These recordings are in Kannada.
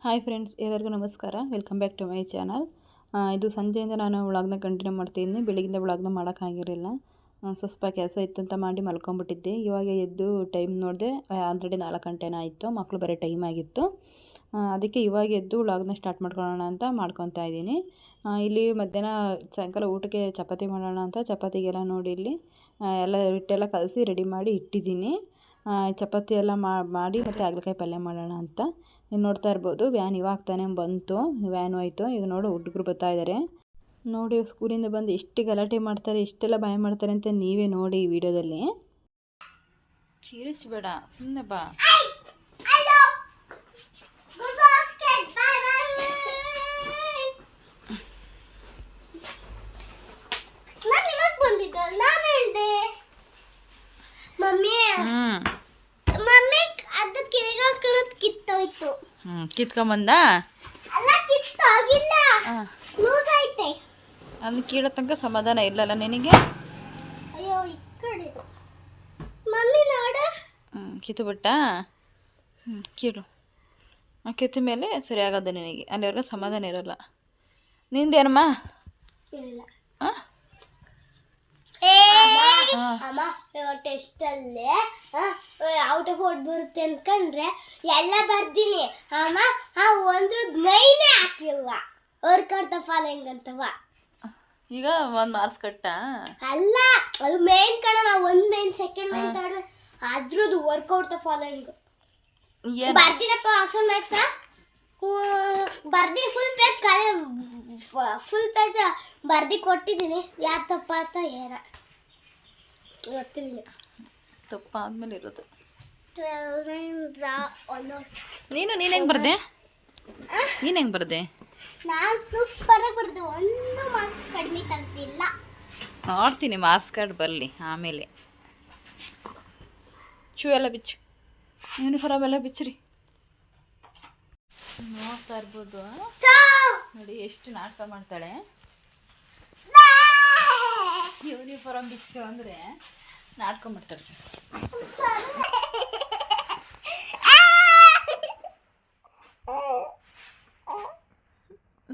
ಹಾಯ್ ಫ್ರೆಂಡ್ಸ್, ಎಲ್ಲರಿಗೂ ನಮಸ್ಕಾರ. Welcome back to my channel. ಇದು ಸಂಜೆಯಿಂದ ನಾನು ವ್ಲಾಗ್ನ ಕಂಟಿನ್ಯೂ ಮಾಡ್ತಿದ್ದೀನಿ. ಬೆಳಗಿಂದ ವ್ಲಾಗ್ನ ಮಾಡೋಕ್ಕಾಗಿರಲಿಲ್ಲ. ಸ್ವಲ್ಪ ಕೆಲಸ ಇತ್ತು ಅಂತ ಮಾಡಿ ಮಲ್ಕೊಂಡ್ಬಿಟ್ಟಿದ್ದೆ. ಇವಾಗ ಎದ್ದು ಟೈಮ್ ನೋಡಿದೆ, ಆಲ್ರೆಡಿ 4 ಗಂಟೆನೇ ಆಯಿತು. ಮಕ್ಕಳು ಬರೋ ಟೈಮ್ ಆಗಿತ್ತು. ಅದಕ್ಕೆ ಇವಾಗ ಎದ್ದು ವ್ಲಾಗ್ನ ಸ್ಟಾರ್ಟ್ ಮಾಡ್ಕೊಳ್ಳೋಣ ಅಂತ ಮಾಡ್ಕೊತಾ ಇದ್ದೀನಿ. ಇಲ್ಲಿ ಮಧ್ಯಾಹ್ನ ಸಾಯಂಕಾಲ ಊಟಕ್ಕೆ ಚಪಾತಿ ಮಾಡೋಣ ಅಂತ ಚಪಾತಿಗೆಲ್ಲ ನೋಡಿ ಇಲ್ಲಿ ಎಲ್ಲ ಹಿಟ್ಟೆಲ್ಲ ಕಲಸಿ ರೆಡಿ ಮಾಡಿ ಇಟ್ಟಿದ್ದೀನಿ. ಚಪಾತಿ ಎಲ್ಲ ಮಾಡಿ ಮತ್ತು ಹಾಗಲಕಾಯಿ ಪಲ್ಯ ಮಾಡೋಣ ಅಂತ. ನೋಡ್ತಾ ಇರ್ಬೋದು, ವ್ಯಾನ್ ಇವಾಗ ತಾನೇ ಬಂತು. ವ್ಯಾನ್ ಹೋಯ್ತು. ಈಗ ನೋಡು ಹುಡುಗರು ಬರ್ತಾ ಇದ್ದಾರೆ. ನೋಡಿ ಸ್ಕೂಲಿಂದ ಬಂದು ಎಷ್ಟು ಗಲಾಟೆ ಮಾಡ್ತಾರೆ, ಇಷ್ಟೆಲ್ಲ ಭಯ ಮಾಡ್ತಾರೆ ಅಂತ ನೀವೇ ನೋಡಿ ಈ ವಿಡಿಯೋದಲ್ಲಿ. ಕಿರಿಸ್ಬೇಡ, ಸುಮ್ಮನೆ ಬಾ. ಕಿತ್ಕೊಂಬಂದ ಅಲ್ಲಿ ಕೀಳೋ ತನಕ ಸಮಾಧಾನ ಇಲ್ಲಲ್ಲ ನಿನಗೆ. ಕಿತ್ತು ಬಿಟ್ಟ ಕೀಳು. ಕಿತ್ತ ಮೇಲೆ ಸರಿ ಆಗೋದು ನಿನಗೆ. ಅಲ್ಲಿವರೆಗೂ ಸಮಾಧಾನ ಇರಲ್ಲ. ನಿಂದೇನಮ್ಮ? ಟೆಸ್ಟಲ್ಲಿ ಔಟ್ ಆಫ್ ಔಟ್ ಬರುತ್ತೆ ಅಂದ್ಕೊಂಡ್ರೆ ಎಲ್ಲ ಬರ್ತೀನಿ. ಅಮ್ಮ ಒಂದ್ರ ಮೈನೇ ಹಾಕಿಲ್ವ ವರ್ಕೌಟ್ ಫಾಲೋಯಿಂಗ್ ಅಂತವ. ಈಗ ಒಂದು ಮಾರ್ಕ್ಸ್ ಕಟ್ಟ ಅಲ್ಲ, ಅದು ಮೇನ್ ಕಣ. ಒಂದು main, second main, third main, ಅದ್ರದ್ದು ವರ್ಕೌಟ್ ಫಾಲೋಯಿಂಗ್ ಬರ್ದಿನಪ್ಪ. ಆಕ್ಷನ್ ಮ್ಯಾಕ್ಸ ಬರ್ದಿ ಫುಲ್ ಪೇಜ್ ಬರ್ದಿ ಕೊಟ್ಟಿದ್ದೀನಿ. ಯಾವ ತಪ್ಪಾತ ಏನ ಗೊತ್ತಿಲ್ಲ. ತಪ್ಪ ಆದ್ಮೇಲೆ ಇರೋದು. ನೀನು ಹೆಂಗೆ ಬರ್ದೆ? ನೀನು ಹೆಂಗೆ ಬರ್ದೆ? ನಾನು ಸೂಪರ್ ಆಗಿ ಬರ್ದೆ. ಒಂದು ಮಾರ್ಕ್ಸ್ ಕಡಿಮೆ ತೆಗ್ದಿಲ್ಲ. ನೋಡ್ತೀನಿ ಮಾರ್ಕ್ಸ್ ಕಾರ್ಡ್ ಬರಲಿ ಆಮೇಲೆ. ಶೂ ಎಲ್ಲ ಬಿಚ್ಚು, ಯೂನಿಫಾರ್ಮ್ ಎಲ್ಲ ಬಿಚ್ಚ್ರಿ. ನೋಡ್ತಾ ಇರ್ಬೋದು ನೋಡಿ ಎಷ್ಟು ನಾಟಕ ಮಾಡ್ತಾಳೆ. ಯೂನಿಫಾರ್ಮ್ ಬಿಚ್ಚು ಅಂದರೆ ನಾಟಕ ಮಾಡ್ತಾಳೆ.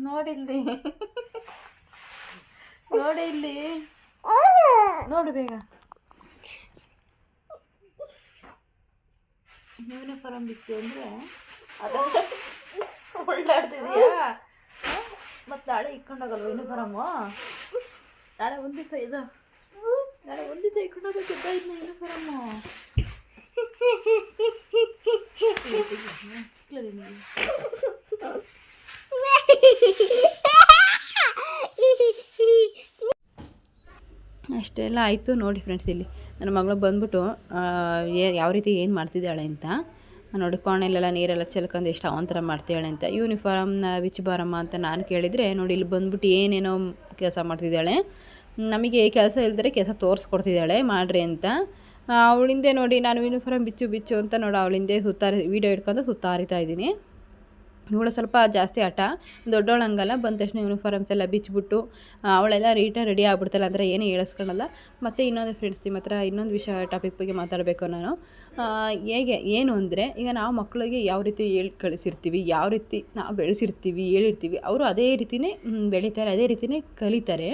ನೋಡಿಲ್ಲಿ ನೋಡಿ, ಇಲ್ಲಿ ನೋಡು ಬೇಗ. ಯೂನಿಫಾರ್ಮ್ ಬಿಚ್ಚು ಅಂದರೆ ಅದನ್ನು ಒಳ್ಳಾಡ್ತಿದೆಯಾ? ಮತ್ತು ನಾಳೆ ಇಟ್ಕೊಂಡೋಗಲ್ವ ಯೂನಿಫಾರಮು? ನಾಳೆ ಒಂದು ದಿವಸ ಇಟ್ಕೊಂಡೋಗಕ್ಕಿದ್ದ ಇನ್ನು ಯೂನಿಫಾರಮು. ಅಷ್ಟೆಲ್ಲ ಆಯಿತು. ನೋಡಿ ಫ್ರೆಂಡ್ಸ್, ಇಲ್ಲಿ ನನ್ನ ಮಗಳು ಬಂದ್ಬಿಟ್ಟು ಯಾವ ರೀತಿ ಏನು ಮಾಡ್ತಿದ್ದಾಳೆ ಅಂತ ನೋಡಿ. ಕೋಣೆಲೆಲ್ಲ ನೀರೆಲ್ಲ ಚೆಲ್ಕೊಂಡು ಎಷ್ಟು ಅವಂತರ ಮಾಡ್ತಿದ್ದಾಳೆ ಅಂತ. ಯೂನಿಫಾರ್ಮ್ನ ಬಿಚ್ಚಬಾರಮ್ಮ ಅಂತ ನಾನು ಕೇಳಿದರೆ ನೋಡಿ ಇಲ್ಲಿ ಬಂದ್ಬಿಟ್ಟು ಏನೇನೋ ಕೆಲಸ ಮಾಡ್ತಿದ್ದಾಳೆ. ನಮಗೆ ಕೆಲಸ ಇಲ್ದರೆ ಕೆಲಸ ತೋರಿಸ್ಕೊಡ್ತಿದ್ದಾಳೆ ಮಾಡ್ರಿ ಅಂತ. ಅವಳಿಂದೆ ನೋಡಿ ನಾನು ಯೂನಿಫಾರ್ಮ್ ಬಿಚ್ಚು ಅಂತ ನೋಡಿ ಅವಳಿಂದೆ ವೀಡಿಯೋ ಹಿಡ್ಕೊಂಡು ಸುತ್ತಾರಿತಾ ಇದ್ದೀನಿ. ಇವಳು ಸ್ವಲ್ಪ ಜಾಸ್ತಿ ಆಟ, ದೊಡ್ಡವಳು ಹಂಗಲ್ಲ. ಬಂದ ತಕ್ಷಣ ಯೂನಿಫಾರ್ಮ್ಸ್ ಎಲ್ಲ ಬಿಚ್ಚಿಬಿಟ್ಟು ಅವಳೆಲ್ಲ ರೆಡಿ ಆಗ್ಬಿಡ್ತಾಳೆ. ಅಂದರೆ ಏನೂ ಹೇಳಿಸ್ಕೊಳ್ಳಲ್ಲ. ಮತ್ತು ಇನ್ನೊಂದು ಫ್ರೆಂಡ್ಸ್, ನಿಮ್ಮ ಹತ್ರ ಇನ್ನೊಂದು ವಿಷಯ ಟಾಪಿಕ್ ಬಗ್ಗೆ ಮಾತಾಡಬೇಕು ನಾನು. ಏನು ಅಂದರೆ, ಈಗ ನಾವು ಮಕ್ಕಳಿಗೆ ಯಾವ ರೀತಿ ಹೇಳಿ ಕಳಿಸಿರ್ತೀವಿ, ಯಾವ ರೀತಿ ನಾವು ಬೆಳೆಸಿರ್ತೀವಿ, ಹೇಳಿರ್ತೀವಿ, ಅವರು ಅದೇ ರೀತಿಯೇ ಬೆಳೀತಾರೆ, ಅದೇ ರೀತಿಯೇ ಕಲಿತಾರೆ.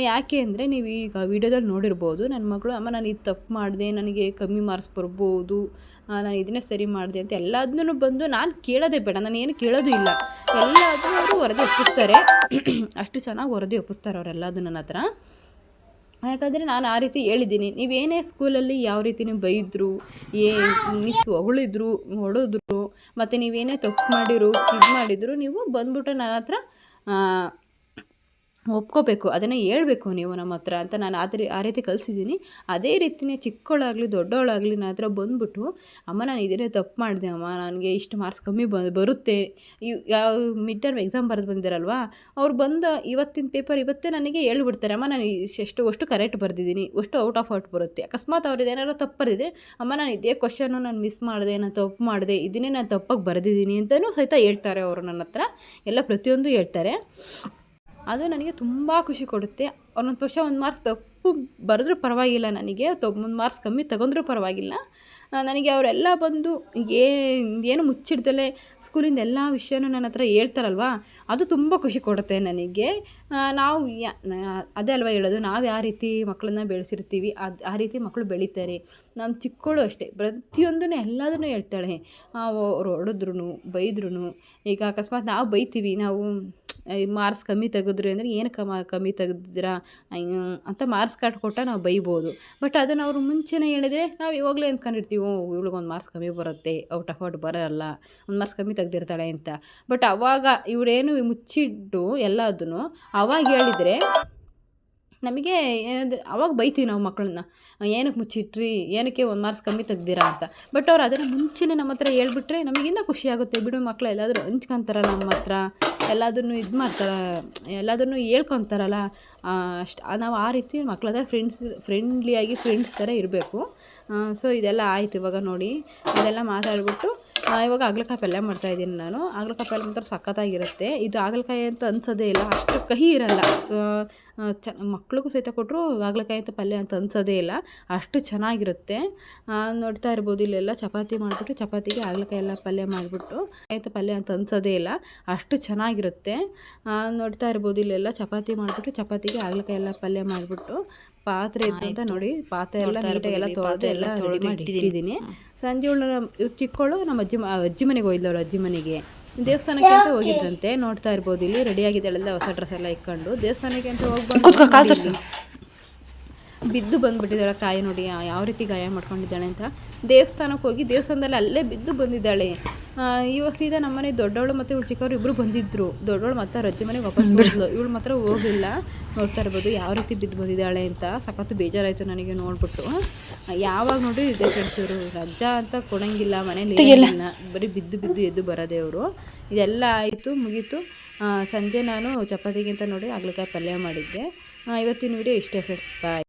ಯಾಕೆ ಅಂದರೆ, ನೀವು ಈಗ ವಿಡಿಯೋದಲ್ಲಿ ನೋಡಿರ್ಬೋದು, ನನ್ನ ಮಗಳು ಅಮ್ಮ ನಾನು ಇದು ತಪ್ಪು ಮಾಡಿದೆ, ನನಗೆ ಕಮ್ಮಿ ಮಾರ್ಕ್ಸ್ ಬರ್ಬೋದು, ನಾನು ಇದನ್ನೇ ಸರಿ ಮಾಡಿದೆ ಅಂತ ಎಲ್ಲದನ್ನೂ ಬಂದು ನಾನು ಕೇಳೋದೇ ಬೇಡ, ನಾನು ಏನು ಕೇಳೋದು ಇಲ್ಲ, ಎಲ್ಲದೂ ಅವರು ವರದಿ ಒಪ್ಪಿಸ್ತಾರೆ. ಅಷ್ಟು ಚೆನ್ನಾಗಿ ವರದಿ ಒಪ್ಪಿಸ್ತಾರೆ ಅವರೆಲ್ಲದು ನನ್ನ ಹತ್ರ. ಯಾಕಂದರೆ ನಾನು ಆ ರೀತಿ ಹೇಳಿದ್ದೀನಿ. ನೀವೇನೇ ಸ್ಕೂಲಲ್ಲಿ ಯಾವ ರೀತಿ ನೀವು ಬೈದರು, ಮಿಸ್ ಹೊಗಳಿದ್ರು, ಹೊಡೆದ್ರು, ಮತ್ತು ನೀವೇನೇ ತಪ್ಪು ಮಾಡಿದ್ರು ನೀವು ಬಂದ್ಬಿಟ್ಟು ನನ್ನ ಹತ್ರ ಒಪ್ಕೋಬೇಕು, ಅದನ್ನು ಹೇಳ್ಬೇಕು ನೀವು ನಮ್ಮ ಹತ್ರ ಅಂತ ನಾನು ಆ ರೀತಿ ಕಲಿಸಿದ್ದೀನಿ. ಅದೇ ರೀತಿಯೇ ಚಿಕ್ಕವಳಾಗಲಿ ದೊಡ್ಡವಳಾಗಲಿ ನನ್ನ ಹತ್ರ ಬಂದ್ಬಿಟ್ಟು ಅಮ್ಮ ನಾನು ಇದನ್ನೇ ತಪ್ಪು ಮಾಡಿದೆ ಅಮ್ಮ, ನನಗೆ ಇಷ್ಟು ಮಾರ್ಕ್ಸ್ ಕಮ್ಮಿ ಬರುತ್ತೆ. ಯಾವ ಮಿಡ್ ಟರ್ಮ್ ಎಕ್ಸಾಮ್ ಬರೆದು ಬಂದಿರಲ್ವಾ, ಅವ್ರು ಬಂದು ಇವತ್ತಿನ ಪೇಪರ್ ಇವತ್ತೇ ನನಗೆ ಹೇಳ್ಬಿಡ್ತಾರೆ, ಅಮ್ಮ ನಾನು ಅಷ್ಟು ಕರೆಕ್ಟ್ ಬರೆದಿದ್ದೀನಿ, ಅಷ್ಟು ಔಟ್ ಆಫ್ ಔಟ್ ಬರುತ್ತೆ. ಅಕಸ್ಮಾತ್ ಅವ್ರದ್ದು ಏನಾದ್ರು ತಪ್ಪು ಬರೆದಿದೆ, ಅಮ್ಮ ನಾನು ಇದೇ ಕ್ವಶನ್ನು ನಾನು ಮಿಸ್ ಮಾಡಿದೆ, ನಾನು ತಪ್ಪು ಮಾಡಿದೆ, ಇದನ್ನೇ ನಾನು ತಪ್ಪಾಗಿ ಬರೆದಿದ್ದೀನಿ ಅಂತಲೂ ಸಹಿತ ಹೇಳ್ತಾರೆ ಅವರು ನನ್ನ ಹತ್ರ. ಎಲ್ಲ ಪ್ರತಿಯೊಂದು ಹೇಳ್ತಾರೆ. ಅದು ನನಗೆ ತುಂಬ ಖುಷಿ ಕೊಡುತ್ತೆ. ಒಂದೊಂದು ವರ್ಷ 1 ಮಾರ್ಕ್ಸ್ ತಪ್ಪು ಬರೆದ್ರೂ ಪರವಾಗಿಲ್ಲ, ನನಗೆ 1 ಮಾರ್ಕ್ಸ್ ಕಮ್ಮಿ ತಗೊಂಡ್ರೂ ಪರವಾಗಿಲ್ಲ. ನನಗೆ ಅವರೆಲ್ಲ ಬಂದು ಏನು ಮುಚ್ಚಿಡ್ದಲೇ ಸ್ಕೂಲಿಂದ ಎಲ್ಲ ವಿಷಯನೂ ನನ್ನ ಹತ್ರ ಹೇಳ್ತಾರಲ್ವ, ಅದು ತುಂಬ ಖುಷಿ ಕೊಡುತ್ತೆ ನನಗೆ. ನಾವು ಅದೇ ಅಲ್ವ ಹೇಳೋದು, ನಾವು ಯಾವ ರೀತಿ ಮಕ್ಕಳನ್ನ ಬೆಳೆಸಿರ್ತೀವಿ ಆ ರೀತಿ ಮಕ್ಕಳು ಬೆಳೀತಾರೆ. ನಮ್ಮ ಚಿಕ್ಕವಳು ಅಷ್ಟೇ, ಪ್ರತಿಯೊಂದನ್ನು ಎಲ್ಲದನ್ನೂ ಹೇಳ್ತಾಳೆ. ಅವ್ರು ಹೊಡೆದ್ರು ಬೈದ್ರೂ, ಈಗ ಅಕಸ್ಮಾತ್ ನಾವು ಬೈತೀವಿ, ನಾವು ಮಾರ್ಕ್ಸ್ ಕಮ್ಮಿ ತೆಗೆದ್ರಿ ಅಂದರೆ ಏನು ಕಮ್ಮಿ ತೆಗೆದಿದ್ದೀರಾ ಅಂತ ಮಾರ್ಕ್ಸ್ ಕಾರ್ಡ್ ಕೊಟ್ಟ ನಾವು ಬೈಬೋದು. ಬಟ್ ಅದನ್ನು ಅವರು ಮುಂಚೆನೇ ಹೇಳಿದರೆ ನಾವು ಇವಾಗಲೇ ಅಂದ್ಕೊಂಡಿರ್ತೀವಿ, ಇವ್ಳಿಗೊಂದು ಮಾರ್ಕ್ಸ್ ಕಮ್ಮಿ ಬರುತ್ತೆ, ಔಟ್ ಆಫ್ ಔಟ್ ಬರೋಲ್ಲ, ಒಂದು ಮಾರ್ಕ್ಸ್ ಕಮ್ಮಿ ತೆಗ್ದಿರ್ತಾಳೆ ಅಂತ. ಬಟ್ ಅವಾಗ ಇವರೇನು ಮುಚ್ಚಿಟ್ಟು ಎಲ್ಲದನ್ನು ಅವಾಗ ಹೇಳಿದರೆ ನಮಗೆ ಅವಾಗ ಬೈತೀವಿ ನಾವು ಮಕ್ಕಳನ್ನ, ಏನಕ್ಕೆ ಮುಚ್ಚಿಟ್ರಿ, ಏನಕ್ಕೆ ಒಂದು ಮಾರ್ಕ್ಸ್ ಕಮ್ಮಿ ತೆಗ್ದಿರಾ ಅಂತ. ಬಟ್ ಅವ್ರು ಅದನ್ನು ಮುಂಚೆನೇ ನಮ್ಮ ಹತ್ರ ಹೇಳ್ಬಿಟ್ರೆ ನಮಗಿನ್ನ ಖುಷಿಯಾಗುತ್ತೆ. ಬಿಡು, ಮಕ್ಕಳು ಎಲ್ಲಾದರೂ ಹಂಚ್ಕೊತಾರಲ್ಲ ನಮ್ಮ ಹತ್ರ, ಎಲ್ಲದನ್ನು ಇದು ಮಾಡ್ತಾರೆ, ಎಲ್ಲದನ್ನು ಹೇಳ್ಕೊತಾರಲ್ಲ, ನಾವು ಆ ರೀತಿ ಮಕ್ಕಳ ಹತ್ರ ಫ್ರೆಂಡ್ಲಿಯಾಗಿ ಫ್ರೆಂಡ್ಸ್ ಥರ ಇರಬೇಕು. ಸೊ ಇದೆಲ್ಲ ಆಯಿತು. ಇವಾಗ ನೋಡಿ, ಇದೆಲ್ಲ ಮಾತಾಡ್ಬಿಟ್ಟು ಇವಾಗ ಹಾಗಲಕಾಯಿ ಪಲ್ಯ ಮಾಡ್ತಾಯಿದ್ದೀನಿ ನಾನು. ಹಾಗಲಕಾಯಿ ಪಲ್ಯ ಮಾತ್ರ ಸಖತ್ತಾಗಿರುತ್ತೆ. ಇದು ಹಾಗಲಕಾಯಿ ಅಂತ ಅನ್ಸೋದೇ ಇಲ್ಲ, ಅಷ್ಟು ಕಹಿ ಇರಲ್ಲ. ಮಕ್ಳಿಗೂ ಸಹಿತ ಕೊಟ್ಟರು ಹಾಗಲಕಾಯಿ ಅಂತ ಪಲ್ಯ ಅಂತ ಅನ್ಸೋದೇ ಇಲ್ಲ, ಅಷ್ಟು ಚೆನ್ನಾಗಿರುತ್ತೆ. ನೋಡ್ತಾ ಇರ್ಬೋದು, ಇಲ್ಲೆಲ್ಲ ಚಪಾತಿ ಮಾಡಿಬಿಟ್ಟು ಚಪಾತಿಗೆ ಹಾಗಲಕಾಯಿ ಎಲ್ಲ ಪಲ್ಯ ಮಾಡಿಬಿಟ್ಟು ಪಲ್ಯ ಅಂತ ಅನ್ಸೋದೇ ಇಲ್ಲ, ಅಷ್ಟು ಚೆನ್ನಾಗಿರುತ್ತೆ. ನೋಡ್ತಾ ಇರ್ಬೋದು, ಇಲ್ಲೆಲ್ಲ ಚಪಾತಿ ಮಾಡಿಬಿಟ್ಟು ಚಪಾತಿಗೆ ಹಾಗಲಕಾಯಿ ಎಲ್ಲ ಪಲ್ಯ ಮಾಡಿಬಿಟ್ಟು ಪಾತ್ರೆ ಇತ್ತು ಅಂತ ನೋಡಿ, ಪಾತ್ರೆ ಎಲ್ಲ ನೀಟಾಗಿ ಎಲ್ಲ ತೊಳೆದು ಎಲ್ಲ ರೆಡಿ ಮಾಡಿ ಇಟ್ಟಿದ್ದೀನಿ. ಸಂಜೆ ಇವ್ರು ಚಿಕ್ಕವಳು ನಮ್ಮ ಅಜ್ಜಿ ಮನೆಗೆ ಹೋಗಿದ್ದವಳು, ಅಜ್ಜಿ ಮನೆಗೆ ದೇವಸ್ಥಾನಕ್ಕೆ ಅಂತ ಹೋಗಿದ್ರಂತೆ. ನೋಡ್ತಾ ಇರ್ಬೋದು, ಇಲ್ಲಿ ರೆಡಿಯಾಗಿದ್ದಾಳೆಲ್ಲ, ಹೊಸ ಡ್ರೆಸ್ ಎಲ್ಲ ಇಟ್ಕೊಂಡು ದೇವಸ್ಥಾನಕ್ಕೆ ಅಂತ ಹೋಗ್ಬಂದು ಬಿದ್ದು ಬಂದುಬಿಟ್ಟಿದ್ದಾಳೆ. ಕಾಯಿ ನೋಡಿ ಯಾವ ರೀತಿ ಗಾಯ ಮಾಡ್ಕೊಂಡಿದ್ದಾಳೆ ಅಂತ. ದೇವಸ್ಥಾನಕ್ಕೆ ಹೋಗಿ ದೇವಸ್ಥಾನದಲ್ಲಿ ಅಲ್ಲೇ ಬಿದ್ದು ಬಂದಿದ್ದಾಳೆ. ಇವಾಗ ಸೀದಾ ನಮ್ಮನೆ ದೊಡ್ಡವಳು ಮತ್ತು ಇವಳು ಚಿಕ್ಕವರು ಇಬ್ಬರು ಬಂದಿದ್ದರು. ದೊಡ್ಡವಳು ಮತ್ತು ಅಜ್ಜಿ ಮನೆಗೆ ವಾಪಸ್ ಹೋದ್ಲು, ಇವಳು ಮಾತ್ರ ಹೋಗಿಲ್ಲ. ನೋಡ್ತಾ ಇರ್ಬೋದು ಯಾವ ರೀತಿ ಬಿದ್ದು ಬಂದಿದ್ದಾಳೆ ಅಂತ. ಸಖತ್ತು ಬೇಜಾರಾಯಿತು ನನಗೆ ನೋಡ್ಬಿಟ್ಟು. ಯಾವಾಗ ನೋಡ್ರಿ ಇದೆ ಫ್ರೆಂಡ್ಸ್, ಇವರು ರಜಾ ಅಂತ ಕೊಡೋಂಗಿಲ್ಲ, ಮನೇಲಿ ಇಲ್ಲ, ಬರೀ ಬಿದ್ದು ಬಿದ್ದು ಎದ್ದು ಬರೋದೇ ಅವರು. ಇದೆಲ್ಲ ಆಯಿತು, ಮುಗೀತು. ಸಂಜೆ ನಾನು ಚಪಾತಿಗೆ ಅಂತ ನೋಡಿ ಹಾಗಲಕಾಯಿ ಪಲ್ಯ ಮಾಡಿದ್ದೆ. ಇವತ್ತಿನ ವಿಡಿಯೋ ಇಷ್ಟೇ ಫ್ರೆಂಡ್ಸ್, ಬಾಯ್.